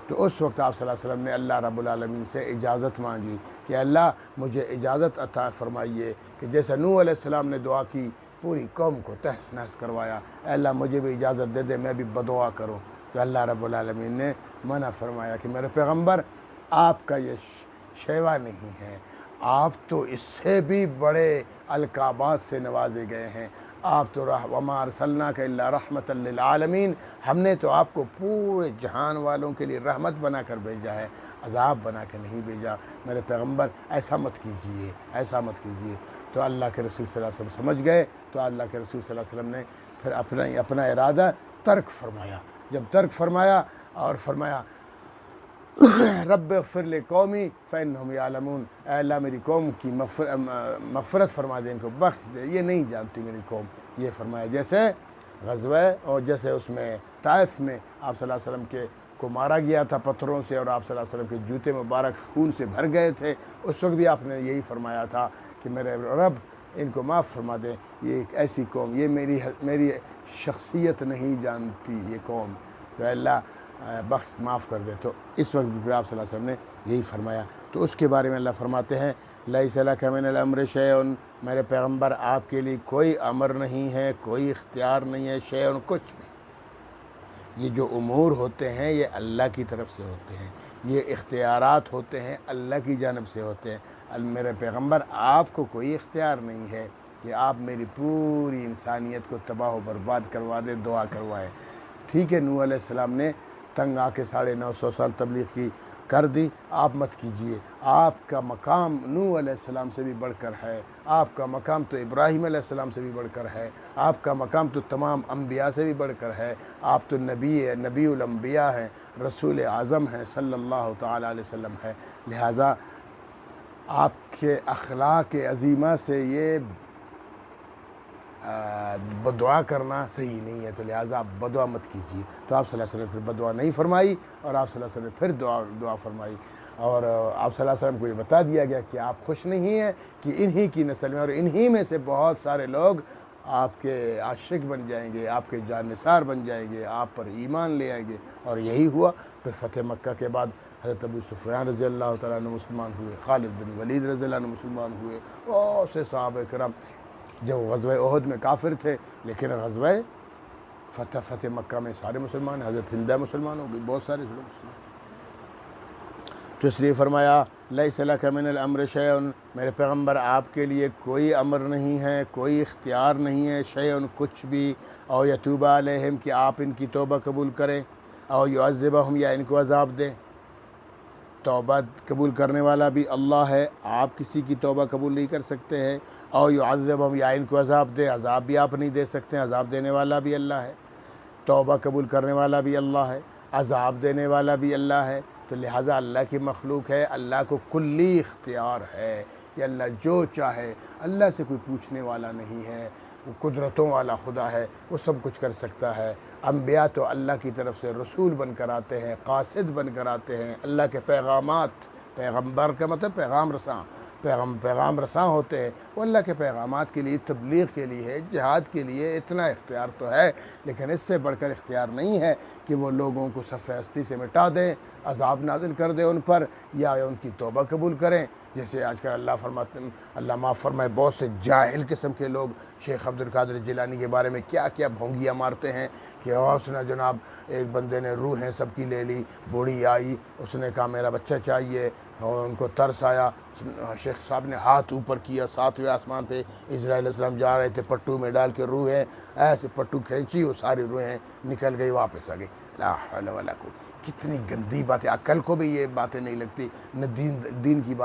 تو اس وقت آپ صلی اللہ علیہ وسلم نے اللہ رب العالمین سے اجازت مانگی کہ اللہ مجھے اجازت عطا فرمائیے کہ جیسے نوح علیہ السلام نے دعا کی پوری قوم کو تہس نہس کروایا، اے اللہ مجھے بھی اجازت دے دے میں بھی بدعا کروں۔ تو اللہ رب العالمین نے منع فرمایا کہ میرے پیغمبر آپ کا یہ شیوا نہیں ہے، آپ تو اس سے بھی بڑے القابات سے نوازے گئے ہیں، آپ تو وما ارسلناک الا رحمۃ للعالمین، ہم نے تو آپ کو پورے جہان والوں کے لیے رحمت بنا کر بھیجا ہے، عذاب بنا کے نہیں بھیجا۔ میرے پیغمبر ایسا مت کیجئے، ایسا مت کیجئے۔ تو اللہ کے رسول صلی اللہ علیہ وسلم سمجھ گئے، تو اللہ کے رسول صلی اللہ علیہ وسلم نے پھر اپنا ارادہ ترک فرمایا۔ جب ترک فرمایا اور فرمایا رب اغفر لقومی فإنہم یعلمون، اے اللہ میری قوم کی مغفرت فرما دے، ان کو بخش دے، یہ نہیں جانتی میری قوم، یہ فرمایا۔ جیسے غزوہ اور جیسے اس میں طائف میں آپ صلی اللہ علیہ وسلم کو مارا گیا تھا پتھروں سے، اور آپ صلی اللہ علیہ وسلم کے جوتے مبارک خون سے بھر گئے تھے، اس وقت بھی آپ نے یہی فرمایا تھا کہ میرے رب ان کو معاف فرما دے، یہ ایک ایسی قوم، یہ میری شخصیت نہیں جانتی یہ قوم، تو اللہ بخش معاف کر دے۔ تو اس وقت بھی پھر آپ صلی اللہ علیہ وسلم نے یہی فرمایا۔ تو اس کے بارے میں اللہ فرماتے ہیں لیس لک من الامر شیء، میرے پیغمبر آپ کے لیے کوئی امر نہیں ہے، کوئی اختیار نہیں ہے، شیء کچھ بھی۔ یہ جو امور ہوتے ہیں یہ اللہ کی طرف سے ہوتے ہیں، یہ اختیارات ہوتے ہیں اللہ کی جانب سے ہوتے ہیں۔ میرے پیغمبر آپ کو کوئی اختیار نہیں ہے کہ آپ میری پوری انسانیت کو تباہ و برباد کروا دیں، دعا کروائیں۔ ٹھیک ہے، نوح علیہ السلام نے تنگ آ کے 950 سال تبلیغ کی کر دی، آپ مت کیجئے۔ آپ کا مقام نوح علیہ السلام سے بھی بڑھ کر ہے، آپ کا مقام تو ابراہیم علیہ السلام سے بھی بڑھ کر ہے، آپ کا مقام تو تمام انبیاء سے بھی بڑھ کر ہے، آپ تو نبی الانبیاء ہیں، رسول اعظم ہیں صلی اللہ تعالیٰ علیہ وسلم ہے۔ لہٰذا آپ کے اخلاق عظیمہ سے یہ بدعا کرنا صحیح نہیں ہے، تو لہٰذا آپ بدعا مت کیجیے۔ تو آپ صلی اللہ علیہ وسلم پھر بدعا نہیں فرمائی، اور آپ صلی اللہ علیہ وسلم نے پھر دعا فرمائی، اور آپ صلی اللہ علیہ وسلم کو یہ بتا دیا گیا کہ آپ خوش نہیں ہیں کہ انہی کی نسل میں اور انہی میں سے بہت سارے لوگ آپ کے عاشق بن جائیں گے، آپ کے جانثار بن جائیں گے، آپ پر ایمان لے آئیں گے، اور یہی ہوا۔ پھر فتح مکہ کے بعد حضرت ابو سفیان رضی اللہ تعالیٰ عنہ مسلمان ہوئے، خالد بن ولید رضی اللہ عنہ مسلمان ہوئے، بہت سے صحابہ کرام جو غزوہ احد میں کافر تھے، لیکن غزوہ فتح مکہ میں سارے مسلمان، حضرت ہندہ مسلمان ہو گئی، بہت سارے لوگ مسلمان۔ تو اس لیے فرمایا لیس لک من الامر شیء، میرے پیغمبر آپ کے لیے کوئی امر نہیں ہے، کوئی اختیار نہیں ہے، شیء کچھ بھی، او یتوب علیہم کہ آپ ان کی توبہ قبول کریں، او یعذبہم یا ان کو عذاب دیں۔ توبہ قبول کرنے والا بھی اللہ ہے، آپ کسی کی توبہ قبول نہیں کر سکتے ہیں، او یعذبہم یا ان کو عذاب دے، عذاب بھی آپ نہیں دے سکتے ہیں، عذاب دینے والا بھی اللہ ہے، توبہ قبول کرنے والا بھی اللہ ہے، عذاب دینے والا بھی اللہ ہے۔ تو لہٰذا اللہ کی مخلوق ہے، اللہ کو کلی اختیار ہے کہ اللہ جو چاہے، اللہ سے کوئی پوچھنے والا نہیں ہے، وہ قدرتوں والا خدا ہے، وہ سب کچھ کر سکتا ہے۔ انبیاء تو اللہ کی طرف سے رسول بن کر آتے ہیں، قاصد بن کر آتے ہیں، اللہ کے پیغامات، پیغمبر کا مطلب پیغام رساں، پیغام رساں ہوتے ہیں، وہ اللہ کے پیغامات کے لیے، تبلیغ کے لیے، جہاد کے لیے اتنا اختیار تو ہے، لیکن اس سے بڑھ کر اختیار نہیں ہے کہ وہ لوگوں کو صف ہستی سے مٹا دیں، عذاب نازل کر دیں ان پر، یا ان کی توبہ قبول کریں۔ جیسے آج کل اللہ معاف فرمائے بہت سے جاہل قسم کے لوگ شیخ عبد القادر جیلانی کے بارے میں کیا کیا بھونگیاں مارتے ہیں کہ اس نے جناب ایک بندے نے روحیں سب کی لے لی، بوڑھی آئی، اس نے کہا میرا بچہ چاہیے، اور ان کو ترس آیا، شیخ صاحب نے ہاتھ اوپر کیا، 7ویں آسمان پہ اسرائیل علیہ السلام جا رہے تھے، پٹو میں ڈال کے روحیں ایسے پٹو کھینچی، وہ ساری روحیں نکل گئی، واپس آ گئی۔ لا حول ولا قوت، کتنی گندی باتیں، عقل کو بھی یہ باتیں نہیں لگتی، نہ دین کی بات